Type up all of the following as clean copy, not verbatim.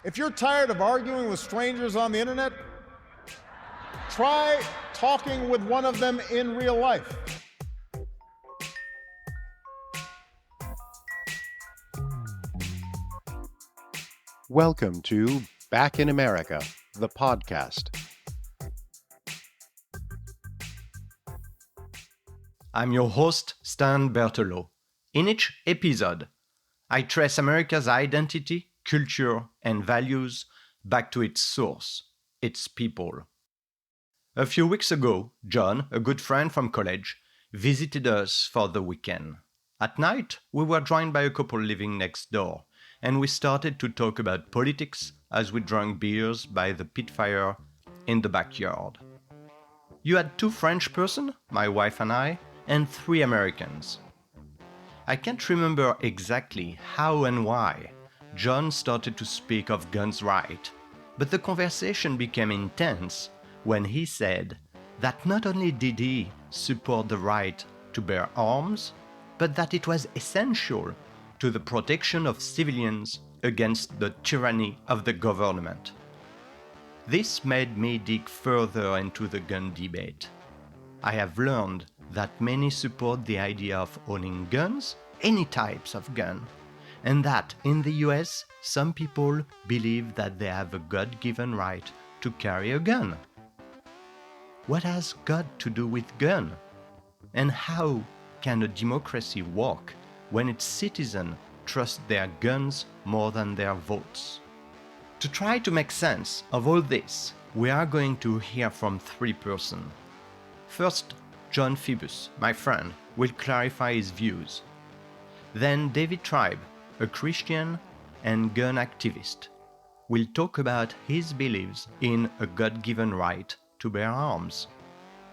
If you're tired of arguing with strangers on the internet, try talking with one of them in real life. Welcome to Back in America, the podcast. I'm your host, Stan Berteloot. In each episode, I trace America's identity, culture, and values back to its source, its people. A few weeks ago, John, a good friend from college, visited us for the weekend. At night, we were joined by a couple living next door, and we started to talk about politics as we drank beers by the pit fire in the backyard. You had two French persons, my wife and I, and three Americans. I can't remember exactly how and why John started to speak of guns' rights, but the conversation became intense when he said that not only did he support the right to bear arms, but that it was essential to the protection of civilians against the tyranny of the government. This made me dig further into the gun debate. I have learned that many support the idea of owning guns, any types of gun, and that in the US, some people believe that they have a God-given right to carry a gun. What has God to do with gun? And how can a democracy work when its citizens trust their guns more than their votes? To try to make sense of all this, we are going to hear from three persons. First, John Phoebus, my friend, will clarify his views. Then David Treibs, a Christian and gun activist, will talk about his beliefs in a God-given right to bear arms.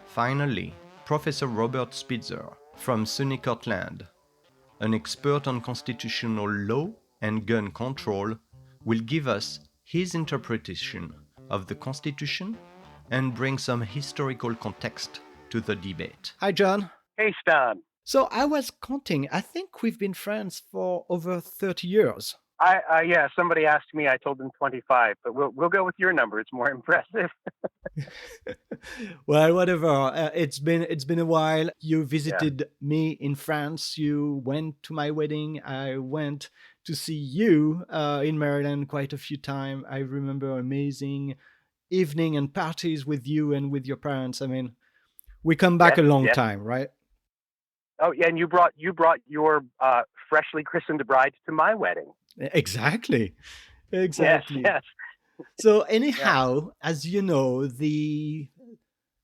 Finally, Professor Robert Spitzer from SUNY Cortland, an expert on constitutional law and gun control, will give us his interpretation of the Constitution and bring some historical context to the debate. Hi, John. Hey, Stan. So I was counting. I think we've been friends for over 30 years. Yeah, somebody asked me. I told them 25, but we'll go with your number. It's more impressive. Well, whatever. It's been a while. You visited me in France. You went to my wedding. I went to see you in Maryland quite a few times. I remember amazing evening and parties with you and with your parents. I mean, we come back a long time, right? Oh, yeah, and you brought your freshly christened bride to my wedding. Exactly. Yes. So anyhow, as you know, the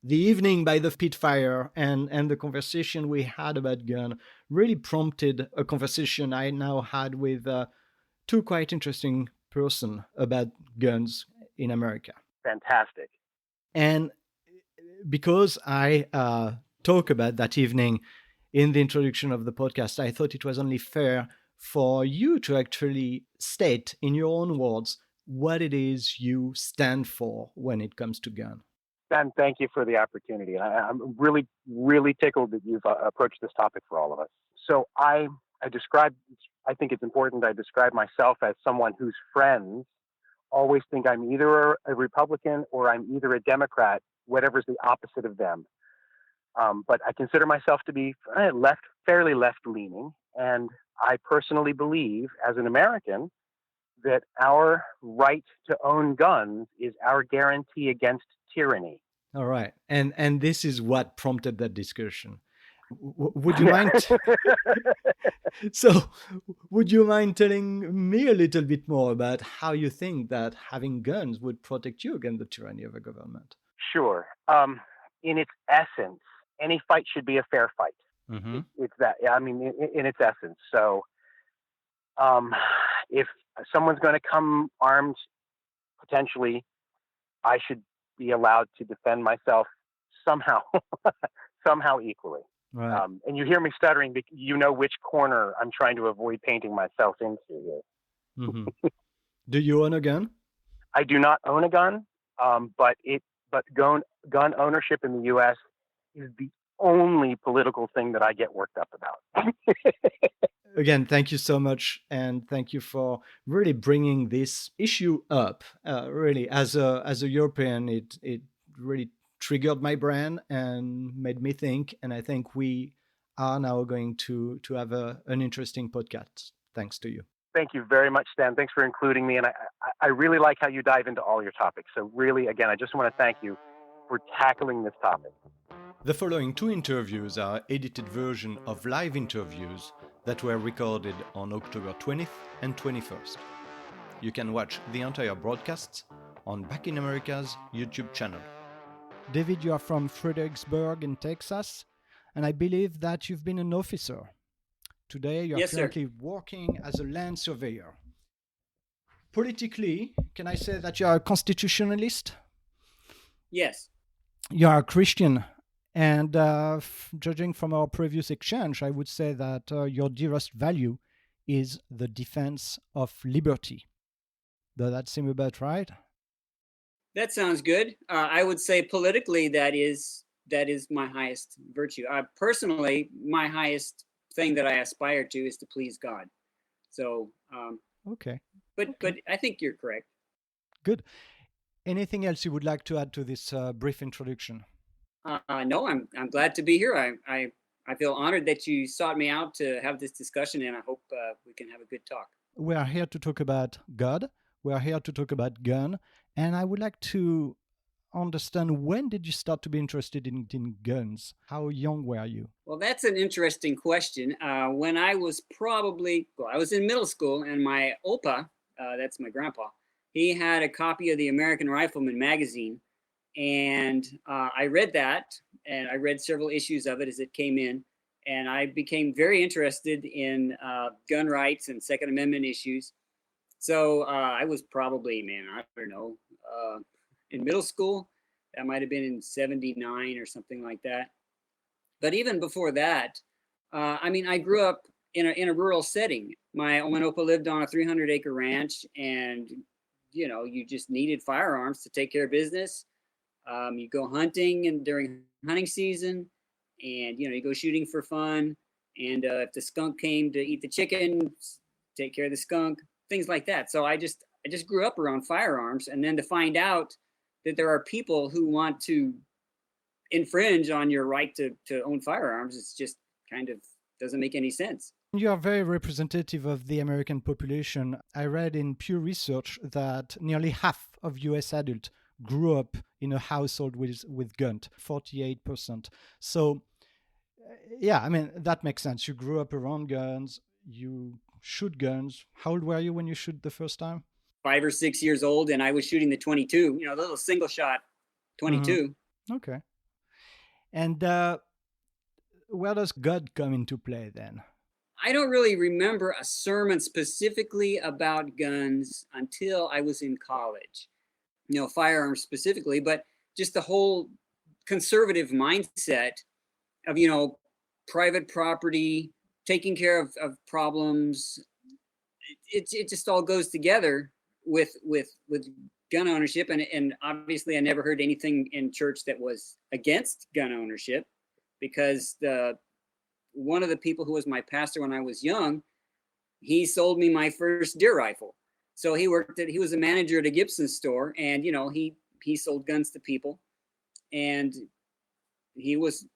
evening by the pit fire and the conversation we had about gun really prompted a conversation I now had with two quite interesting persons about guns in America. Fantastic. And because I talk about that evening in the introduction of the podcast, I thought it was only fair for you to actually state in your own words what it is you stand for when it comes to gun. Stan, thank you for the opportunity. I'm really, really tickled that you've approached this topic for all of us. So I think it's important I describe myself as someone whose friends always think I'm either a Republican or I'm either a Democrat, whatever's the opposite of them. But I consider myself to be fairly left-leaning, and I personally believe, as an American, that our right to own guns is our guarantee against tyranny. All right, and this is what prompted that discussion. Would you mind? So, would you mind telling me a little bit more about how you think that having guns would protect you against the tyranny of a government? Sure. In its essence, any fight should be a fair fight. Mm-hmm. It's that. I mean, in its essence. So, if someone's going to come armed, potentially, I should be allowed to defend myself somehow equally. Right. And you hear me stuttering because you know which corner I'm trying to avoid painting myself into here. Mm-hmm. Do you own a gun? I do not own a gun, but gun ownership in the U.S. is the only political thing that I get worked up about. Again, thank you so much, and thank you for really bringing this issue up. Really, as a European, it really triggered my brain and made me think. And I think we are now going to have an interesting podcast. Thanks to you. Thank you very much, Stan. Thanks for including me. And I really like how you dive into all your topics. So really, again, I just want to thank you for tackling this topic. The following two interviews are edited version of live interviews that were recorded on October 20th and 21st. You can watch the entire broadcasts on Back in America's YouTube channel. David, you are from Fredericksburg in Texas, and I believe that you've been an officer. Today, you are currently working as a land surveyor. Politically, can I say that you are a constitutionalist? Yes. You are a Christian. And judging from our previous exchange, I would say that your dearest value is the defense of liberty. Does that seem about right? That sounds good. I would say politically that is my highest virtue. Personally, my highest thing that I aspire to is to please God. So, okay. But I think you're correct. Good. Anything else you would like to add to this brief introduction? No, I'm glad to be here. I feel honored that you sought me out to have this discussion, and I hope we can have a good talk. We are here to talk about God. We are here to talk about gun, and I would like to understand, when did you start to be interested in guns? How young were you? Well, that's an interesting question. When I was I was in middle school, and my Opa, that's my grandpa, he had a copy of the American Rifleman magazine. And I read that, and I read several issues of it as it came in, and I became very interested in gun rights and Second Amendment issues. So I was probably, I don't know, in middle school. That might have been in '79 or something like that. But even before that, I grew up in a rural setting. My Opa lived on a 300-acre ranch, and you just needed firearms to take care of business. You go hunting and during hunting season, and you go shooting for fun. And if the skunk came to eat the chicken, take care of the skunk, things like that. So I just grew up around firearms, and then to find out that there are people who want to infringe on your right to own firearms, it's just kind of doesn't make any sense. You are very representative of the American population. I read in Pew Research that nearly half of US adults grew up in a household with guns, 48%. So, yeah, that makes sense. You grew up around guns, you shoot guns. How old were you when you shoot the first time? 5 or 6 years old, and I was shooting the 22, the little single shot 22. Mm-hmm. Okay. And where does God come into play then? I don't really remember a sermon specifically about guns until I was in college. Firearms specifically, but just the whole conservative mindset of, private property, taking care of problems. It just all goes together with gun ownership. And obviously I never heard anything in church that was against gun ownership, because one of the people who was my pastor when I was young, he sold me my first deer rifle. So he was a manager at a Gibson store, and he sold guns to people, and he was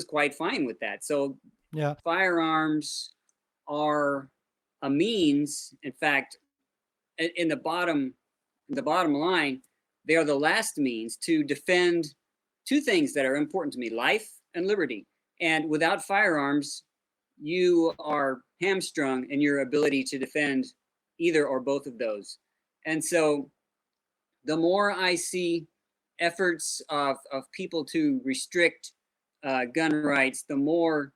quite fine with that. So yeah, firearms are a means. In fact, in the bottom line, they are the last means to defend two things that are important to me: life and liberty. And without firearms, you are hamstrung in your ability to defend either or both of those. And so the more I see efforts of people to restrict gun rights, the more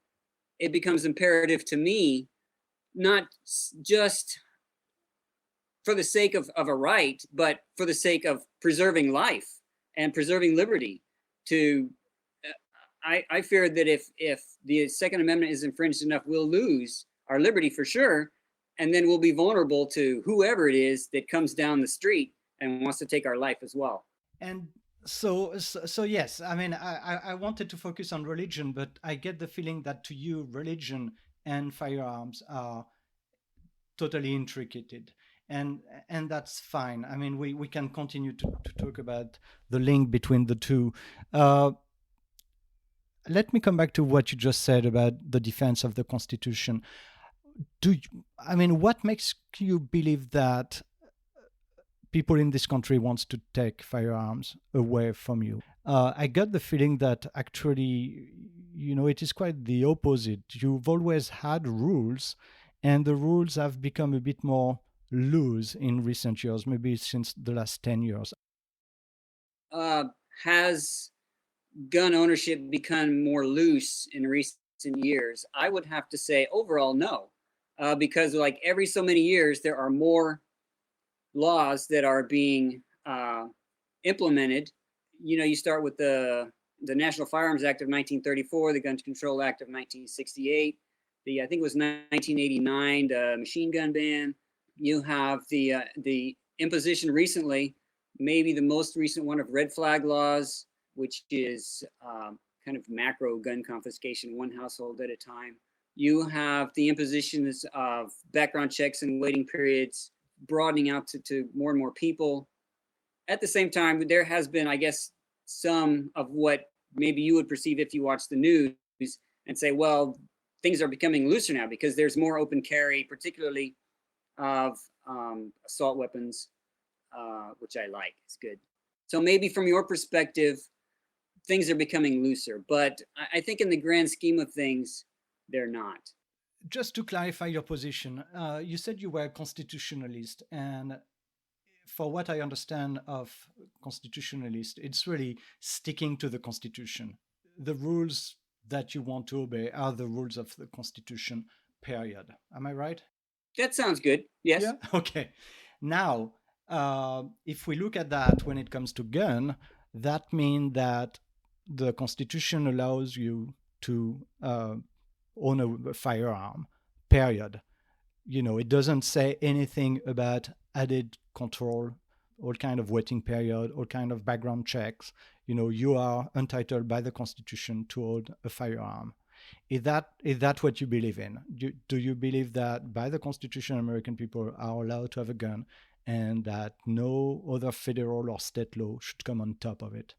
it becomes imperative to me, not just for the sake of a right, but for the sake of preserving life and preserving liberty. I fear that if the Second Amendment is infringed enough, we'll lose our liberty for sure. And then we'll be vulnerable to whoever it is that comes down the street and wants to take our life as well. And so yes, I wanted to focus on religion, but I get the feeling that to you, religion and firearms are totally intricate, and that's fine. I mean, we can continue to talk about the link between the two. Let me come back to what you just said about the defense of the Constitution. What makes you believe that people in this country wants to take firearms away from you? I got the feeling that actually, it is quite the opposite. You've always had rules, and the rules have become a bit more loose in recent years, maybe since the last 10 years. Has gun ownership become more loose in recent years? I would have to say overall, no, because like every so many years, there are more laws that are being implemented. You start with the National Firearms Act of 1934, the Gun Control Act of 1968, I think it was 1989, the machine gun ban. You have the imposition recently, maybe the most recent one, of red flag laws, which is kind of macro gun confiscation, one household at a time. You have the impositions of background checks and waiting periods, broadening out to more and more people. At the same time, there has been, I guess, some of what maybe you would perceive if you watch the news and say, well, things are becoming looser now because there's more open carry, particularly of assault weapons, which I like. It's good. So maybe from your perspective, things are becoming looser, but I think in the grand scheme of things, they're not. Just to clarify your position, you said you were a constitutionalist, and for what I understand of constitutionalist, it's really sticking to the Constitution. The rules that you want to obey are the rules of the Constitution, period. Am I right? That sounds good. Yes. Yeah. Okay. Now, if we look at that when it comes to gun, that means that the Constitution allows you to own a firearm, period. It doesn't say anything about added control, all kind of waiting period, all kind of background checks. You are entitled by the Constitution to own a firearm. Is that what you believe in? Do you believe that by the Constitution, American people are allowed to have a gun and that no other federal or state law should come on top of it?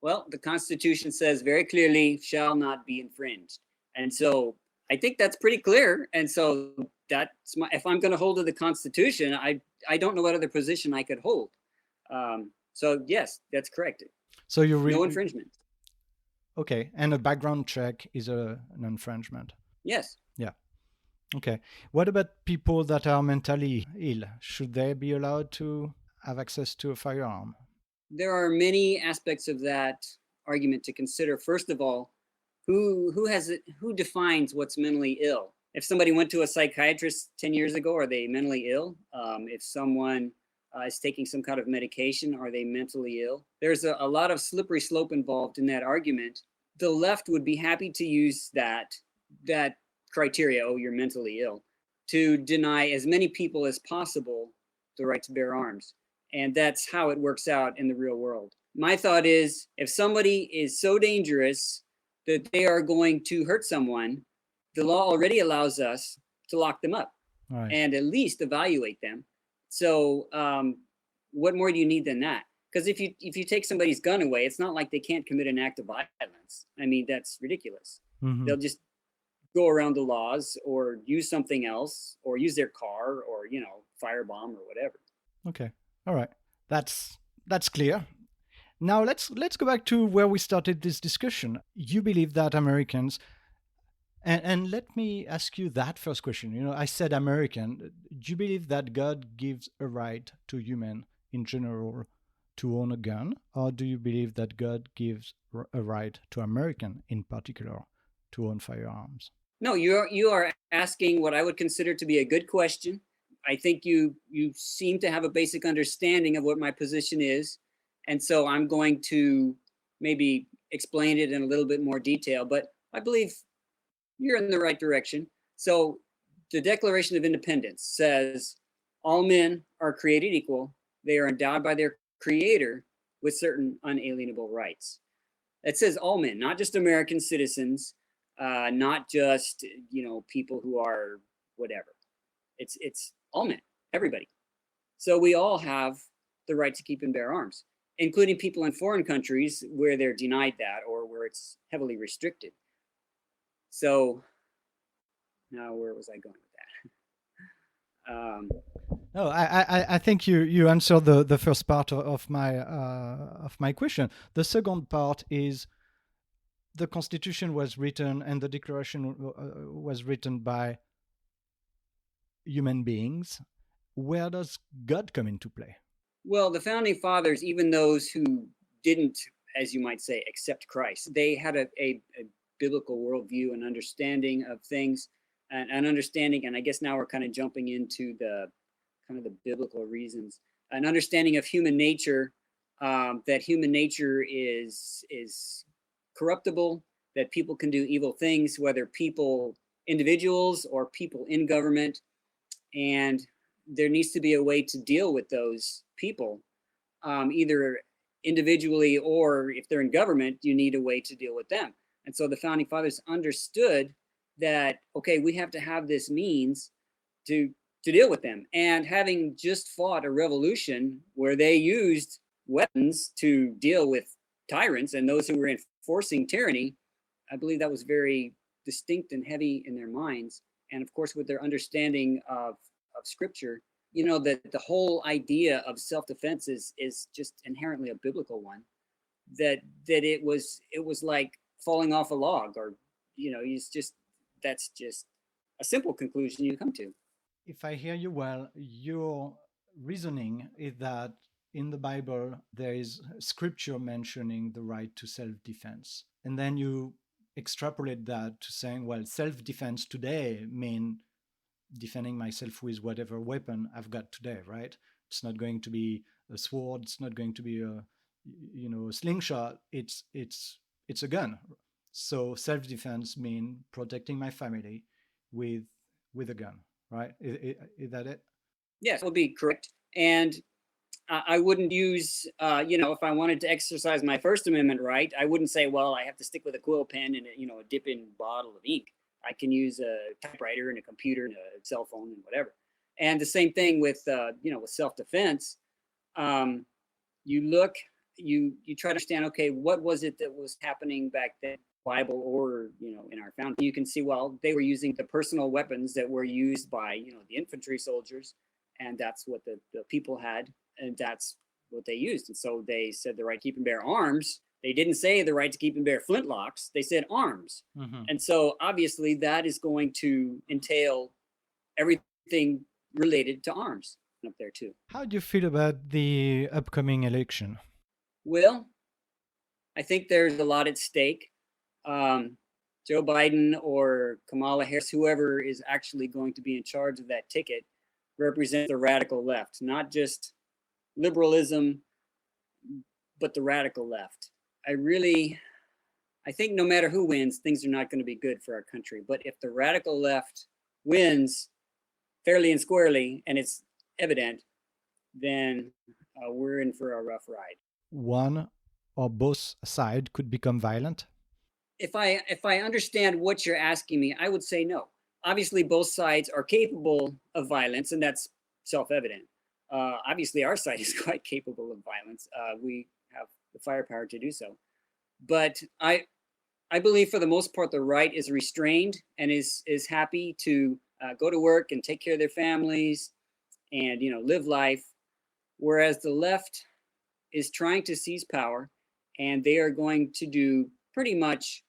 Well, the Constitution says very clearly, shall not be infringed. And so I think that's pretty clear. And so if I'm going to hold to the Constitution, I don't know what other position I could hold. So yes, that's correct. So no infringement. Okay, and a background check is an infringement. Yes. Yeah. Okay. What about people that are mentally ill? Should they be allowed to have access to a firearm? There are many aspects of that argument to consider. First of all, who defines what's mentally ill? If somebody went to a psychiatrist 10 years ago, are they mentally ill? If someone is taking some kind of medication, are they mentally ill? There's a lot of slippery slope involved in that argument. The left would be happy to use that criteria, oh, you're mentally ill, to deny as many people as possible the right to bear arms. And that's how it works out in the real world. My thought is, if somebody is so dangerous that they are going to hurt someone, the law already allows us to lock them up, right, and at least evaluate them. So what more do you need than that? Because if you take somebody's gun away, it's not like they can't commit an act of violence. I mean, that's ridiculous. Mm-hmm. They'll just go around the laws or use something else or use their car or, firebomb or whatever. Okay. All right. That's clear. Now let's go back to where we started this discussion. You believe that Americans, and let me ask you that first question. I said American. Do you believe that God gives a right to human in general to own a gun, or do you believe that God gives a right to American in particular to own firearms? No, you are asking what I would consider to be a good question. I think you seem to have a basic understanding of what my position is. And so I'm going to maybe explain it in a little bit more detail, but I believe you're in the right direction. So the Declaration of Independence says all men are created equal. They are endowed by their creator with certain unalienable rights. It says all men, not just American citizens. not just people who are whatever. It's all men, everybody. So we all have the right to keep and bear arms, including people in foreign countries where they're denied that or where it's heavily restricted. So now where was I going with that? No, I think you answered the first part of my question. The second part is the Constitution was written and the Declaration was written by human beings. Where does God come into play? Well, the founding fathers, even those who didn't, as you might say, accept Christ, they had a biblical worldview and understanding of things, and an understanding, and I guess now we're kind of jumping into the biblical reasons, an understanding of human nature, that human nature is corruptible, that people can do evil things, whether people, individuals, or people in government, and there needs to be a way to deal with those people, either individually or if they're in government, you need a way to deal with them. And so the founding fathers understood that, okay, we have to have this means to deal with them. And having just fought a revolution where they used weapons to deal with tyrants and those who were enforcing tyranny, I believe that was very distinct and heavy in their minds. And of course, with their understanding of scripture, that the whole idea of self-defense is just inherently a biblical one, that it was like falling off a log, or that's just a simple conclusion you come to. If I hear you well, your reasoning is that in the Bible there is scripture mentioning the right to self-defense, and then you extrapolate that to saying, well, self-defense today mean defending myself with whatever weapon I've got today, right? It's not going to be a sword. It's not going to be a slingshot. It's a gun. So self-defense mean protecting my family with a gun, right? Is that it? Yes, will be correct. And I wouldn't use, if I wanted to exercise my First Amendment right, I wouldn't say, well, I have to stick with a quill pen and a dip-in bottle of ink. I can use a typewriter and a computer and a cell phone and whatever. And the same thing with, with self-defense. You try to understand, okay, what was it that was happening back then, Bible or, in our founding? You can see, well, they were using the personal weapons that were used by, the infantry soldiers. And that's what the people had. And that's what they used. And so they said the right to keep and bear arms. They didn't say the right to keep and bear flintlocks. They said arms. Mm-hmm. And so obviously that is going to entail everything related to arms up there too. How do you feel about the upcoming election? Well, I think there's a lot at stake. Joe Biden or Kamala Harris, whoever is actually going to be in charge of that ticket, represents the radical left, not just liberalism, but the radical left. I think no matter who wins, things are not going to be good for our country. But if the radical left wins fairly and squarely, and it's evident, then we're in for a rough ride. One or both sides could become violent? If I understand what you're asking me, I would say no. Obviously, both sides are capable of violence, and that's self-evident. Obviously, our side is quite capable of violence. We have the firepower to do so. But I believe for the most part, the right is restrained and is happy to go to work and take care of their families and, live life. Whereas the left is trying to seize power, and they are going to do pretty much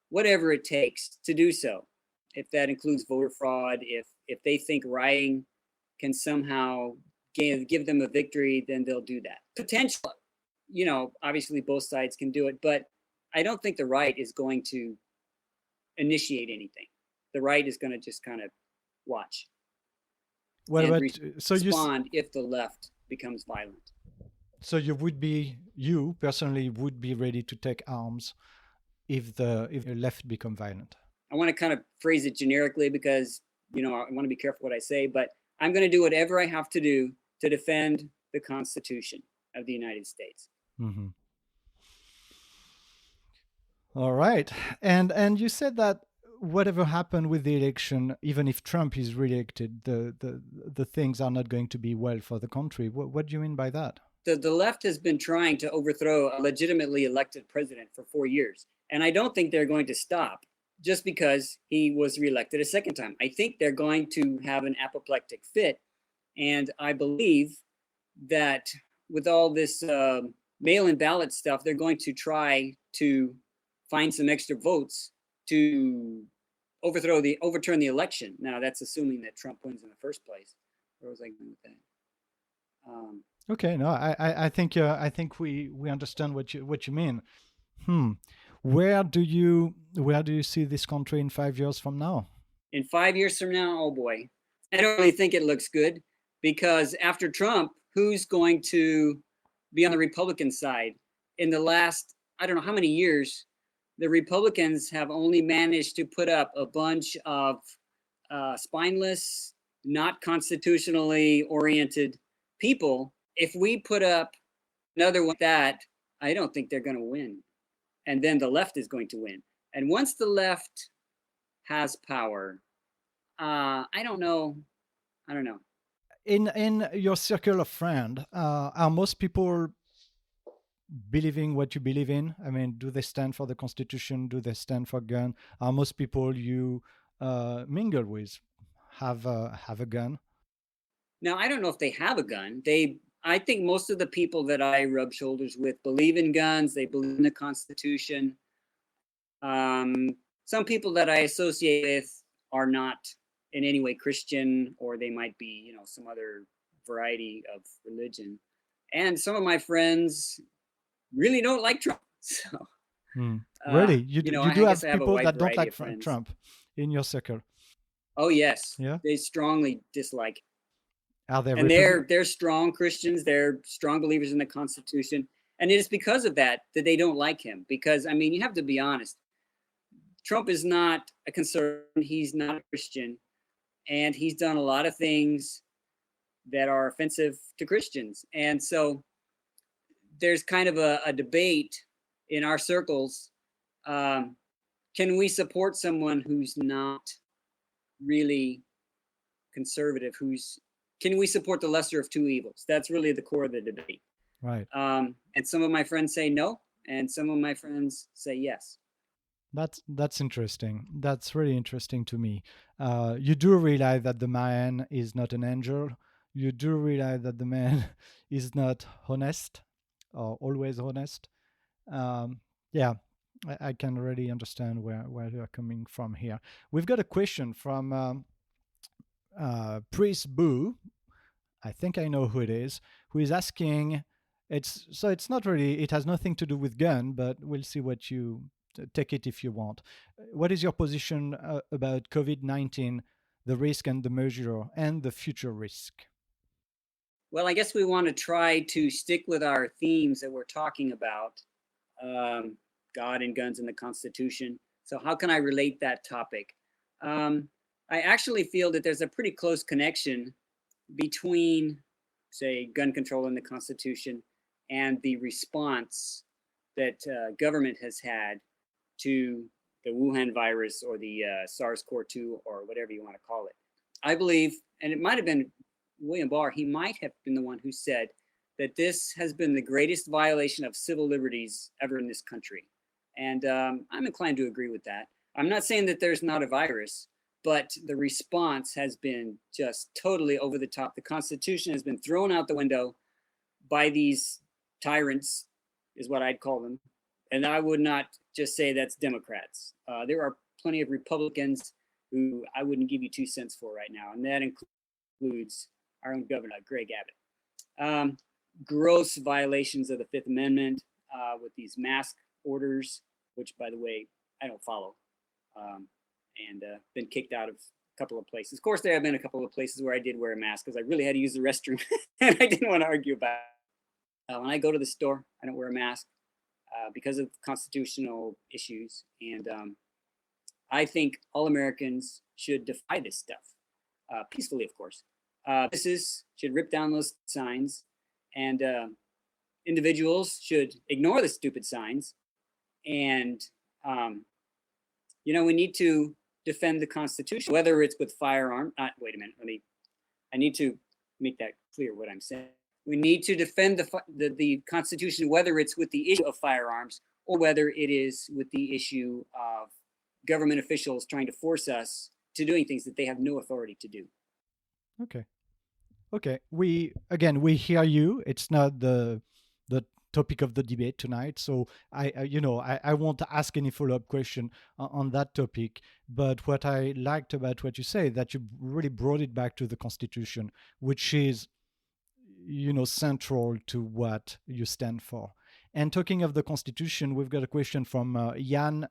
whatever it takes to do so. If that includes voter fraud, if they think rioting can somehow give them a victory, then they'll do that. Potentially, obviously both sides can do it, but I don't think the right is going to initiate anything. The right is going to just kind of watch. Well, and respond if the left becomes violent. So you personally would be ready to take arms if the left become violent? I want to kind of phrase it generically because, I want to be careful what I say, but I'm going to do whatever I have to do to defend the Constitution of the United States. Mm-hmm. All right. And you said that whatever happened with the election, even if Trump is reelected, the things are not going to be well for the country. What do you mean by that? The left has been trying to overthrow a legitimately elected president for 4 years. And I don't think they're going to stop just because he was reelected a second time. I think they're going to have an apoplectic fit. And I believe that with all this mail-in ballot stuff, they're going to try to find some extra votes to overturn the election. Now, that's assuming that Trump wins in the first place. Where was I going with that? Okay, no, I think we understand what you mean. Where do you see this country in 5 years from now? In 5 years from now, oh boy, I don't really think it looks good, because after Trump, who's going to be on the Republican side? In the last, I don't know how many years, the Republicans have only managed to put up a bunch of spineless, not constitutionally oriented people. If we put up another one like that, I don't think they're going to win. And then the left is going to win. And once the left has power, I don't know. In your circle of friends, are most people believing what you believe in? I mean, do they stand for the Constitution? Do they stand for gun? Are most people you mingle with have a gun? Now, I don't know if they have a gun. I think most of the people that I rub shoulders with believe in guns. They believe in the Constitution. Some people that I associate with are not in any way Christian, or they might be, some other variety of religion. And some of my friends really don't like Trump. So, really, you do have people that don't like Trump in your circle? Oh yes, yeah, they strongly dislike. Are they? And they're strong Christians. They're strong believers in the Constitution, and it is because of that they don't like him. Because I mean, you have to be honest. Trump is not a conservative. He's not a Christian, and he's done a lot of things that are offensive to Christians. And so there's kind of a debate in our circles. Can we support someone who's not really conservative? Can we support the lesser of two evils? That's really the core of the debate. Right. And some of my friends say no, and some of my friends say yes. That's interesting. That's really interesting to me. You do realize that the man is not an angel. You do realize that the man is not honest, or always honest. Yeah, I can really understand where you're coming from here. We've got a question from Priest Boo. I think I know who it is. Who is asking? It's not really. It has nothing to do with gun, but we'll see what you. Take it if you want. What is your position about COVID-19, the risk and the measure, and the future risk? Well, I guess we want to try to stick with our themes that we're talking about, God and guns and the Constitution. So how can I relate that topic? I actually feel that there's a pretty close connection between, say, gun control and the Constitution and the response that government has had to the Wuhan virus or the SARS-CoV-2 or whatever you want to call it. I believe, and it might have been William Barr, he might have been the one who said that this has been the greatest violation of civil liberties ever in this country. And I'm inclined to agree with that. I'm not saying that there's not a virus, but the response has been just totally over the top. The Constitution has been thrown out the window by these tyrants, is what I'd call them. And I would not just say that's Democrats. There are plenty of Republicans who I wouldn't give you 2 cents for right now. And that includes our own governor, Greg Abbott. Gross violations of the Fifth Amendment with these mask orders, which, by the way, I don't follow, and been kicked out of a couple of places. Of course, there have been a couple of places where I did wear a mask because I really had to use the restroom and I didn't want to argue about it. When I go to the store, I don't wear a mask. Because of constitutional issues. And I think all Americans should defy this stuff, peacefully, of course. Businesses should rip down those signs, and individuals should ignore the stupid signs and We need to defend the Constitution, whether it's with firearm. Wait a minute. I need to make that clear what I'm saying. We need to defend the Constitution, whether it's with the issue of firearms or whether it is with the issue of government officials trying to force us to doing things that they have no authority to do. Okay. We hear you. It's not the topic of the debate tonight, so I won't ask any follow-up question on that topic. But what I liked about what you say, that you really brought it back to the Constitution, which is central to what you stand for. And talking of the Constitution, we've got a question from Jan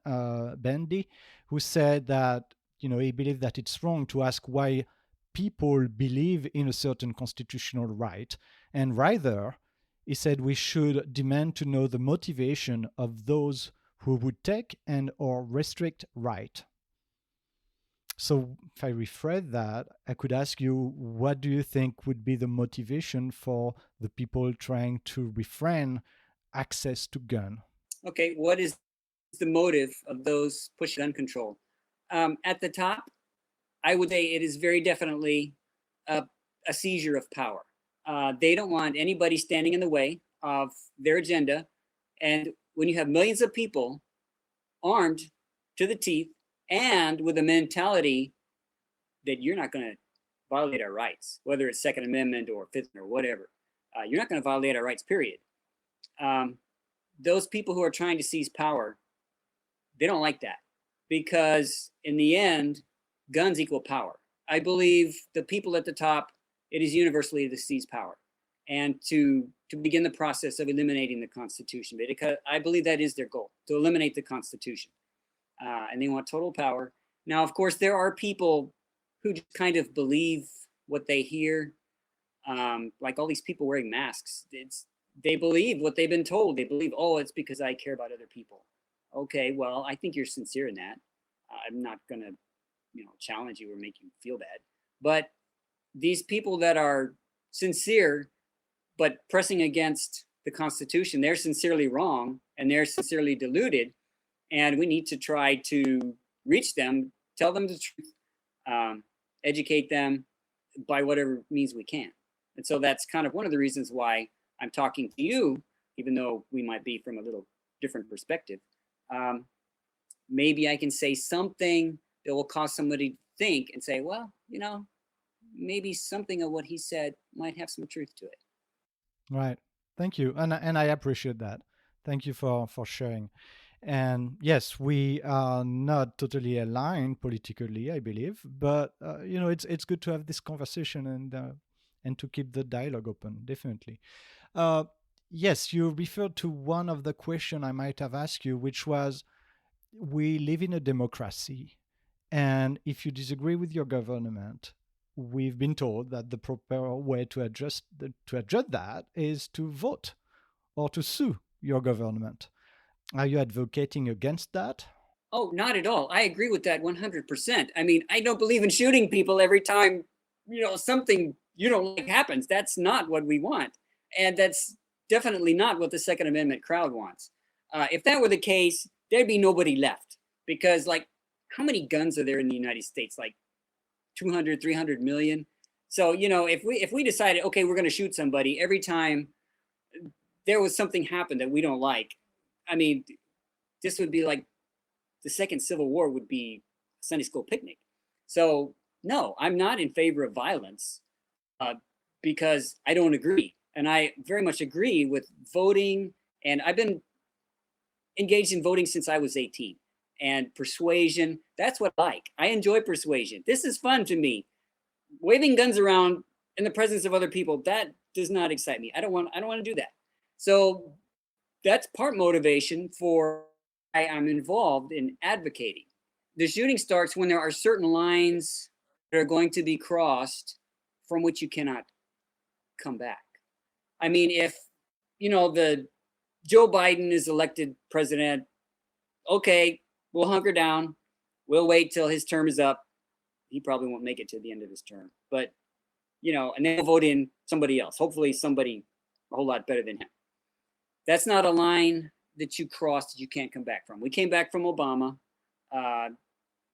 Bendy, who said that he believed that it's wrong to ask why people believe in a certain constitutional right, and rather he said we should demand to know the motivation of those who would take and or restrict right. So if I rephrase that, I could ask you, what do you think would be the motivation for the people trying to refrain access to gun? Okay, what is the motive of those pushing gun control? At the top, I would say it is very definitely a seizure of power. They don't want anybody standing in the way of their agenda. And when you have millions of people armed to the teeth and with a mentality that you're not going to violate our rights, whether it's Second Amendment or Fifth or whatever, you're not going to violate our rights, period. Those people who are trying to seize power, they don't like that, because in the end, guns equal power. I believe the people at the top, it is universally to seize power and to begin the process of eliminating the Constitution, because I believe that is their goal, to eliminate the Constitution. And they want total power. Now, of course, there are people who just kind of believe what they hear, like all these people wearing masks. They believe what they've been told. They believe, oh, it's because I care about other people. Okay, well, I think you're sincere in that. I'm not going to, challenge you or make you feel bad. But these people that are sincere but pressing against the Constitution, they're sincerely wrong and they're sincerely deluded. And we need to try to reach them, tell them the truth, educate them by whatever means we can. And so that's kind of one of the reasons why I'm talking to you, even though we might be from a little different perspective. Maybe I can say something that will cause somebody to think and say, well, maybe something of what he said might have some truth to it. Right. Thank you. And I appreciate that. Thank you for sharing. And yes, we are not totally aligned politically, I believe, but it's good to have this conversation and to keep the dialogue open, definitely. Yes, you referred to one of the questions I might have asked you, which was, we live in a democracy, and if you disagree with your government, we've been told that the proper way to adjust that is to vote or to sue your government. Are you advocating against that? Oh, not at all. I agree with that 100%. I mean, I don't believe in shooting people every time, something you don't like happens. That's not what we want. And that's definitely not what the Second Amendment crowd wants. If that were the case, there'd be nobody left, because how many guns are there in the United States? Like 200, 300 million. So, if we decided, okay, we're going to shoot somebody every time there was something happen that we don't like, I mean, this would be like the second Civil War would be a Sunday school picnic. So no, I'm not in favor of violence because I don't agree. And I very much agree with voting. And I've been engaged in voting since I was 18. And persuasion, that's what I like. I enjoy persuasion. This is fun to me. Waving guns around in the presence of other people, that does not excite me. I don't want to do that. So that's part motivation for why I'm involved in advocating. The shooting starts when there are certain lines that are going to be crossed from which you cannot come back. I mean, if, the Joe Biden is elected president, okay, we'll hunker down. We'll wait till his term is up. He probably won't make it to the end of his term, but, and then we'll vote in somebody else. Hopefully somebody a whole lot better than him. That's not a line that you cross that you can't come back from. We came back from Obama,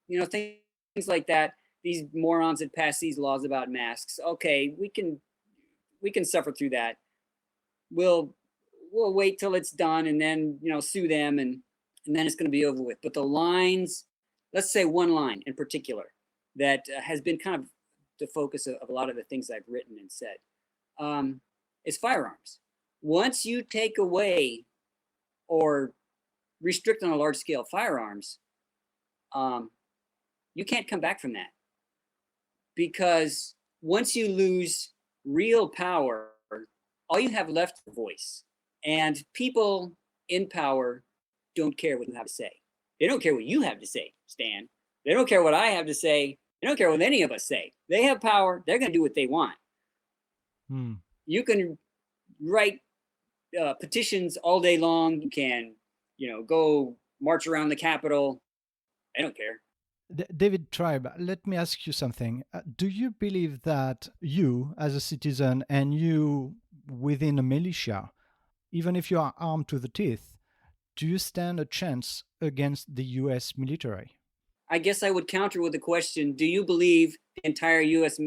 things like that. These morons that pass these laws about masks. Okay, we can suffer through that. We'll wait till it's done and then sue them and then it's going to be over with. But the lines, let's say one line in particular that has been kind of the focus of a lot of the things I've written and said is firearms. Once you take away or restrict on a large scale firearms, you can't come back from that, because once you lose real power, all you have left is voice. And people in power don't care what you have to say. They don't care what you have to say, Stan. They don't care what I have to say. They don't care what any of us say. They have power. They're going to do what they want. You can write petitions all day long. You can, go march around the Capitol. I don't care. David Treibs, let me ask you something. Do you believe that you, as a citizen, and you within a militia, even if you are armed to the teeth, do you stand a chance against the U.S. military? I guess I would counter with the question, do you believe the entire U.S.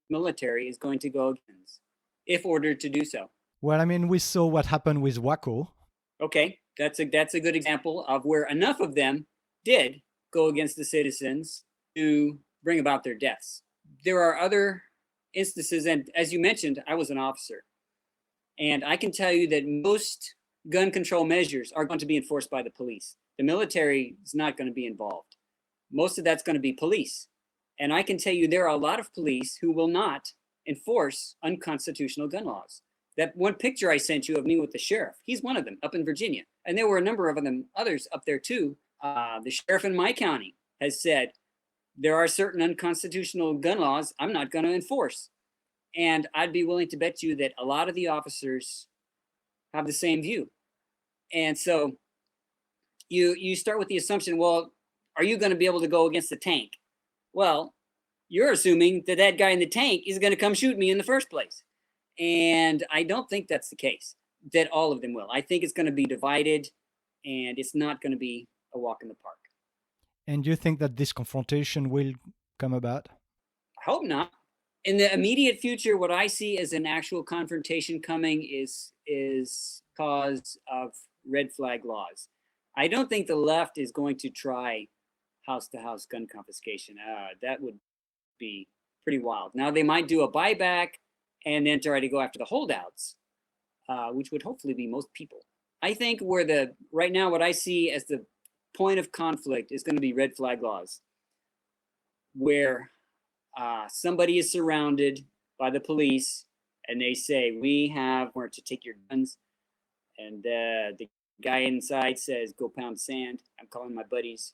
military is going to go against, if ordered to do so? Well, I mean, we saw what happened with Waco. Okay, that's a good example of where enough of them did go against the citizens to bring about their deaths. There are other instances, and as you mentioned, I was an officer. And I can tell you that most gun control measures are going to be enforced by the police. The military is not going to be involved. Most of that's going to be police. And I can tell you there are a lot of police who will not enforce unconstitutional gun laws. That one picture I sent you of me with the sheriff, he's one of them up in Virginia. And there were a number of them, others up there too. The sheriff in my county has said, there are certain unconstitutional gun laws I'm not going to enforce. And I'd be willing to bet you that a lot of the officers have the same view. And so you start with the assumption, well, are you going to be able to go against the tank? Well, you're assuming that that guy in the tank is going to come shoot me in the first place. And I don't think that's the case, that all of them will. I think it's going to be divided, and it's not going to be a walk in the park. And you think that this confrontation will come about? I hope not. In the immediate future, what I see as an actual confrontation coming is cause of red flag laws. I don't think the left is going to try house-to-house gun confiscation. That would be pretty wild. Now, they might do a buyback and then try to go after the holdouts, which would hopefully be most people. I think right now what I see as the point of conflict is going to be red flag laws, where somebody is surrounded by the police and they say, we have where to take your guns. And the guy inside says, go pound sand. I'm calling my buddies,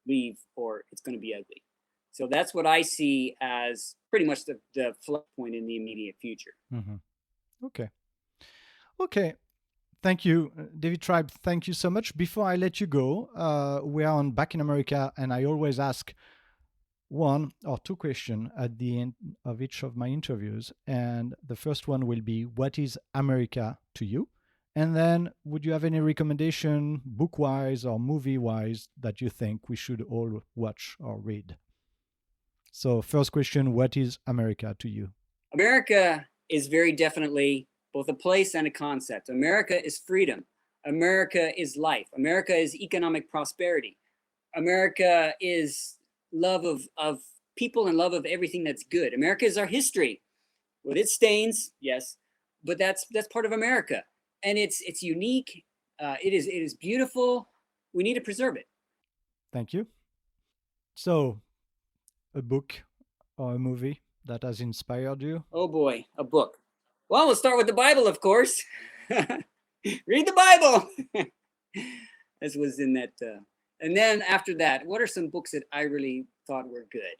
leave, or it's going to be ugly. So that's what I see as pretty much the flip point in the immediate future. Mm-hmm. Okay. Thank you, David Treibs. Thank you so much. Before I let you go, we are on Back in America, and I always ask one or two questions at the end of each of my interviews. And the first one will be, what is America to you? And then, would you have any recommendation, book-wise or movie-wise, that you think we should all watch or read? So, first question, what is America to you? America is very definitely both a place and a concept. America is freedom. America is life. America is economic prosperity. America is love of people and love of everything that's good. America is our history with its stains, yes, but that's part of America. And it's unique. It is beautiful. We need to preserve it. Thank you. So, a book or a movie that has inspired you? Oh boy, a book. Well, we'll start with the Bible, of course. Read the Bible. This was in that. And then after that, what are some books that I really thought were good?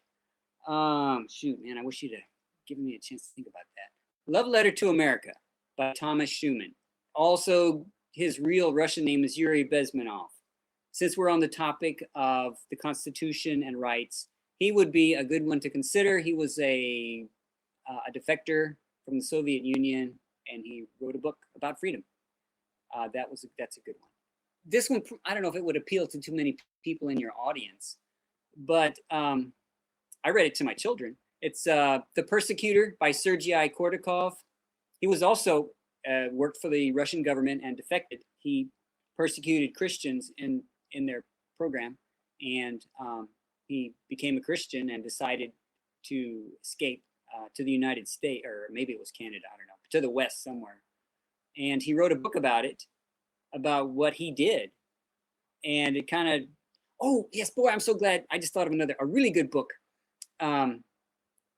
Shoot, man, I wish you'd have given me a chance to think about that. Love Letter to America by Thomas Schumann. Also, his real Russian name is Yuri Bezmenov. Since we're on the topic of the Constitution and rights, he would be a good one to consider. He was a defector from the Soviet Union, and he wrote a book about freedom. That's a good one. this one, I don't know if it would appeal to too many people in your audience, but I read it to my children. It's The Persecutor by Sergei Kordakov. He was also worked for the Russian government and defected. He persecuted Christians in their program, and he became a Christian and decided to escape to the United States, or maybe it was Canada, I don't know, to the West somewhere. And he wrote a book about it, about what he did. And it kind of, oh yes, boy, I'm so glad. I just thought of a really good book.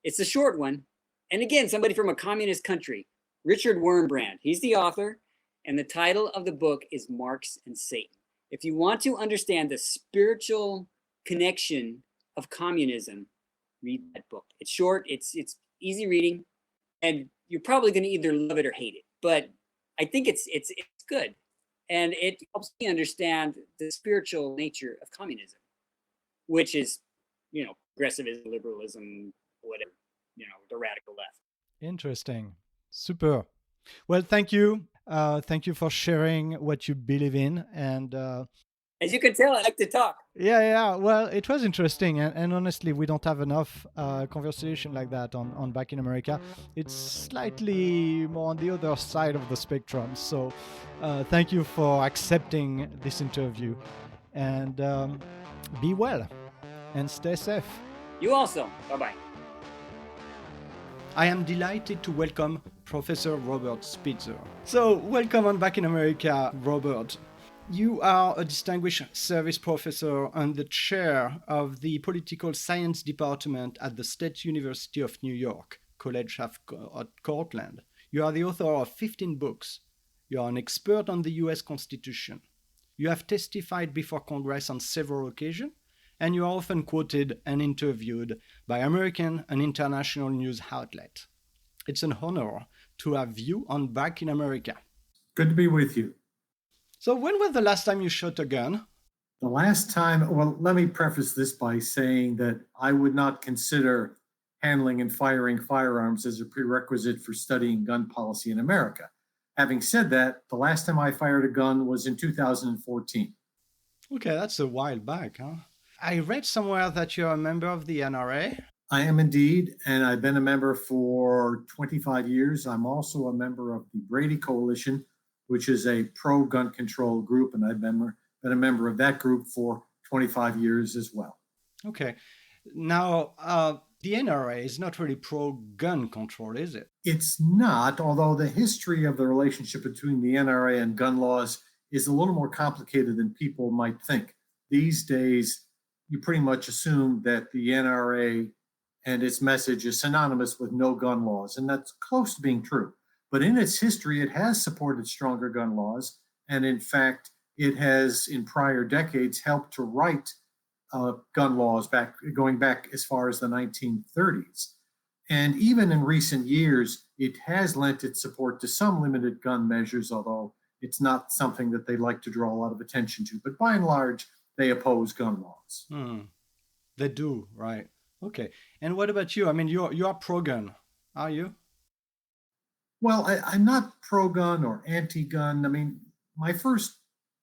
It's a short one. And again, somebody from a communist country, Richard Wurmbrand. He's the author. And the title of the book is Marx and Satan. If you want to understand the spiritual connection of communism, read that book. It's short, it's easy reading, and you're probably going to either love it or hate it. But I think it's good. And it helps me understand the spiritual nature of communism, which is, progressivism, liberalism, whatever, the radical left. Interesting. Super. Well, thank you. Thank you for sharing what you believe in. And as you can tell, I like to talk. Yeah. Well, it was interesting. And honestly, we don't have enough conversation like that on Back in America. It's slightly more on the other side of the spectrum. So thank you for accepting this interview. And be well and stay safe. You also. Bye-bye. I am delighted to welcome Professor Robert Spitzer. So, welcome on Back in America, Robert. You are a distinguished service professor and the chair of the Political Science Department at the State University of New York, College at Cortland. You are the author of 15 books. You are an expert on the US Constitution. You have testified before Congress on several occasions, and you are often quoted and interviewed by American and international news outlets. It's an honor to have you on Back in America. Good to be with you. So when was the last time you shot a gun? The last time, well, let me preface this by saying that I would not consider handling and firing firearms as a prerequisite for studying gun policy in America. Having said that, the last time I fired a gun was in 2014. Okay, that's a while back, huh? I read somewhere that you're a member of the NRA. I am indeed, and I've been a member for 25 years. I'm also a member of the Brady Coalition, which is a pro-gun control group, and I've been a member of that group for 25 years as well. Okay. Now, the NRA is not really pro-gun control, is it? It's not, although the history of the relationship between the NRA and gun laws is a little more complicated than people might think. These days, you pretty much assume that the NRA and its message is synonymous with no gun laws, and that's close to being true. But in its history, it has supported stronger gun laws, and in fact, it has, in prior decades, helped to write gun laws going back as far as the 1930s. And even in recent years, it has lent its support to some limited gun measures, although it's not something that they like to draw a lot of attention to. But by and large, they oppose gun laws. They do, right? Okay. And what about you? I mean, you are pro-gun, are you? Well, I'm not pro-gun or anti-gun. I mean, my first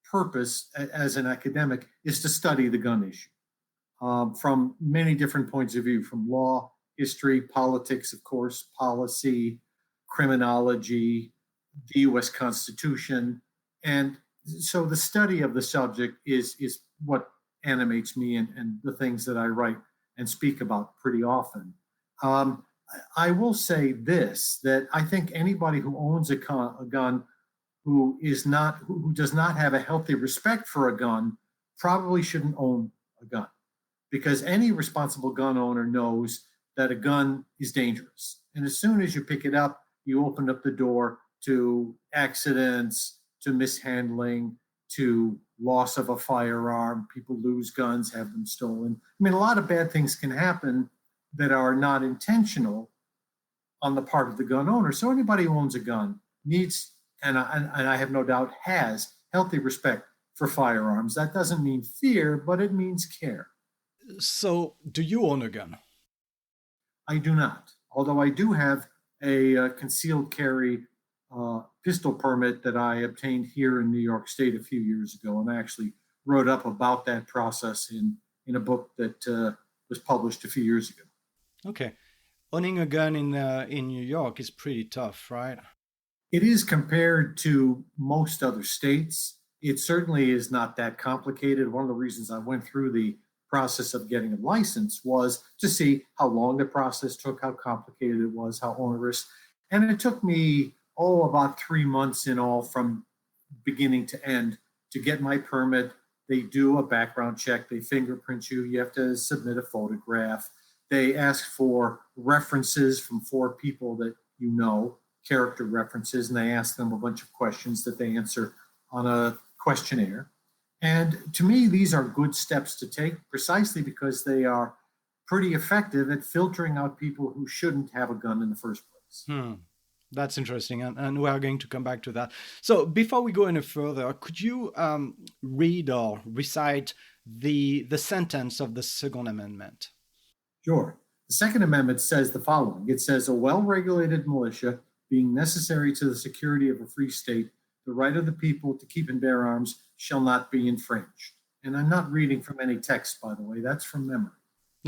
purpose as an academic is to study the gun issue from many different points of view, from law, history, politics, of course, policy, criminology, the U.S. Constitution. And so the study of the subject is what animates me and the things that I write and speak about pretty often. I will say this, that I think anybody who owns a gun who does not have a healthy respect for a gun probably shouldn't own a gun, because any responsible gun owner knows that a gun is dangerous. And as soon as you pick it up, you open up the door to accidents, to mishandling, to loss of a firearm. People lose guns, have them stolen. I mean, a lot of bad things can happen that are not intentional on the part of the gun owner. So anybody who owns a gun needs, and I have no doubt has, healthy respect for firearms. That doesn't mean fear, but it means care. So, do you own a gun? I do not, although I do have a concealed carry pistol permit that I obtained here in New York State a few years ago, and I actually wrote up about that process in a book that was published a few years ago. Okay. Owning a gun in New York is pretty tough, right? It is compared to most other states. It certainly is not that complicated. One of the reasons I went through the process of getting a license was to see how long the process took, how complicated it was, how onerous. And it took me, about 3 months in all from beginning to end to get my permit. They do a background check, they fingerprint you, you have to submit a photograph. They ask for references from 4 people that you know, character references, and they ask them a bunch of questions that they answer on a questionnaire. And to me, these are good steps to take precisely because they are pretty effective at filtering out people who shouldn't have a gun in the first place. That's interesting, and we are going to come back to that. So before we go any further, could you read or recite the sentence of the Second Amendment? Sure. The Second Amendment says the following. It says, a well-regulated militia being necessary to the security of a free state, the right of the people to keep and bear arms shall not be infringed. And I'm not reading from any text, by the way. That's from memory.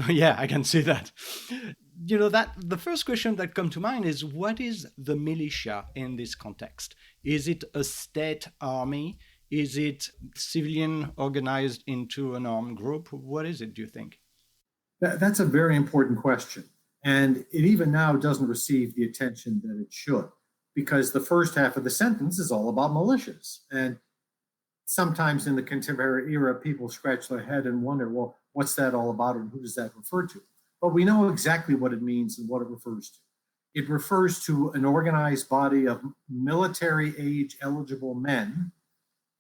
Yeah, I can see that. That the first question that comes to mind is, what is the militia in this context? Is it a state army? Is it civilian organized into an armed group? What is it, do you think? That's a very important question. And it even now doesn't receive the attention that it should, because the first half of the sentence is all about militias. And sometimes in the contemporary era, people scratch their head and wonder, well, what's that all about and who does that refer to? But we know exactly what it means and what it refers to. It refers to an organized body of military age eligible men,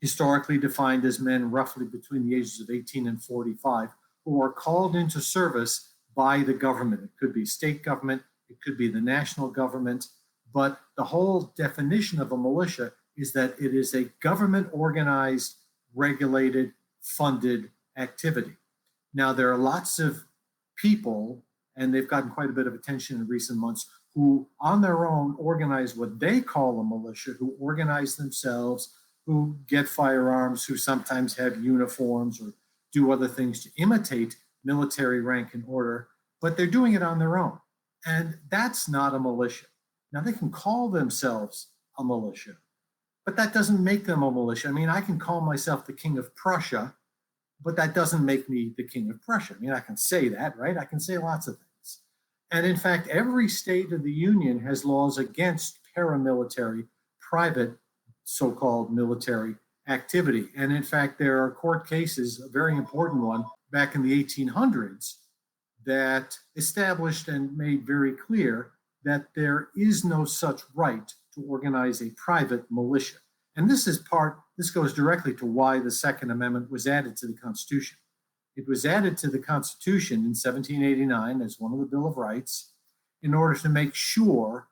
historically defined as men roughly between the ages of 18 and 45, who are called into service by the government. It could be state government, it could be the national government, but the whole definition of a militia is that it is a government organized, regulated, funded activity. Now, there are lots of people, and they've gotten quite a bit of attention in recent months, who on their own organize what they call a militia, who organize themselves, who get firearms, who sometimes have uniforms or do other things to imitate military rank and order, but they're doing it on their own. And that's not a militia. Now, they can call themselves a militia, but that doesn't make them a militia. I mean, I can call myself the King of Prussia, but that doesn't make me the King of Prussia. I mean, I can say that, right? I can say lots of things. And in fact, every state of the Union has laws against paramilitary, private, so-called military activity. And in fact, there are court cases, a very important one back in the 1800s, that established and made very clear that there is no such right to organize a private militia. And this goes directly to why the Second Amendment was added to the Constitution. It was added to the Constitution in 1789 as one of the Bill of Rights in order to make sure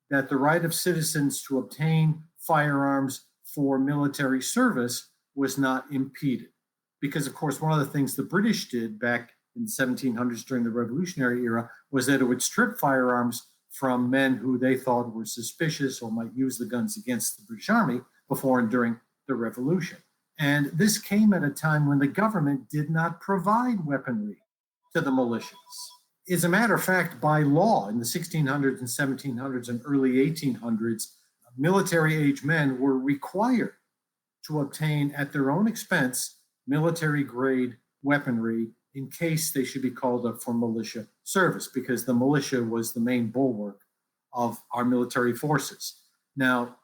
that the right of citizens to obtain firearms for military service was not impeded. Because, of course, one of the things the British did back in the 1700s during the Revolutionary era was that it would strip firearms from men who they thought were suspicious or might use the guns against the British Army before and during the Revolution. And this came at a time when the government did not provide weaponry to the militias. As a matter of fact, by law in the 1600s and 1700s and early 1800s, military-age men were required to obtain at their own expense military-grade weaponry in case they should be called up for militia service, because the militia was the main bulwark of our military forces. Now,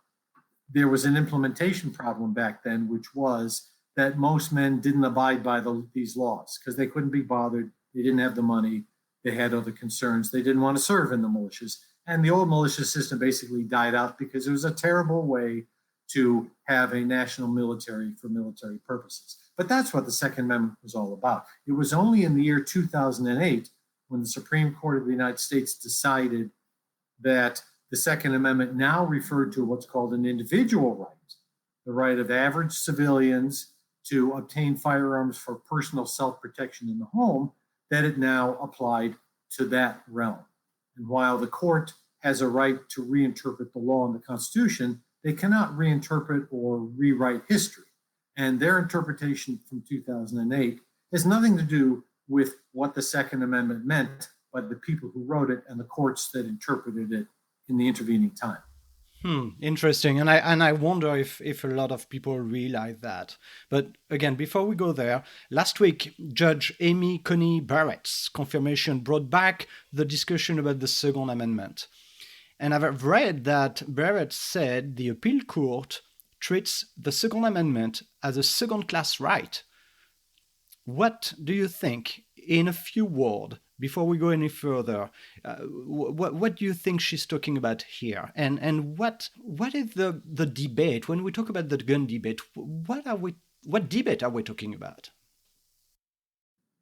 there was an implementation problem back then, which was that most men didn't abide by these laws because they couldn't be bothered. They didn't have the money. They had other concerns. They didn't want to serve in the militias. And the old militia system basically died out because it was a terrible way to have a national military for military purposes. But that's what the Second Amendment was all about. It was only in the year 2008 when the Supreme Court of the United States decided that the Second Amendment now referred to what's called an individual right, the right of average civilians to obtain firearms for personal self-protection in the home, that it now applied to that realm. And while the court has a right to reinterpret the law and the Constitution, they cannot reinterpret or rewrite history. And their interpretation from 2008 has nothing to do with what the Second Amendment meant, but the people who wrote it and the courts that interpreted it in the intervening time. Interesting. And I wonder if a lot of people realize that. But again, before we go there, last week, Judge Amy Coney Barrett's confirmation brought back the discussion about the Second Amendment. And I've read that Barrett said the appeal court treats the Second Amendment as a second-class right. What do you think, in a few words, before we go any further, what do you think she's talking about here? And what is the debate? When we talk about the gun debate, what debate are we talking about?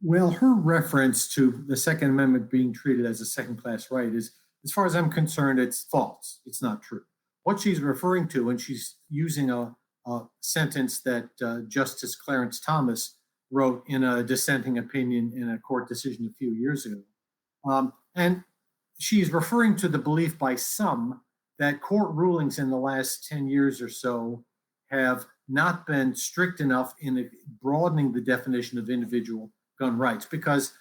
Well, her reference to the Second Amendment being treated as a second-class right is, as far as I'm concerned, it's false. It's not true. What she's referring to, and she's using a sentence that Justice Clarence Thomas wrote in a dissenting opinion in a court decision a few years ago. And she's referring to the belief by some that court rulings in the last 10 years or so have not been strict enough in broadening the definition of individual gun rights, because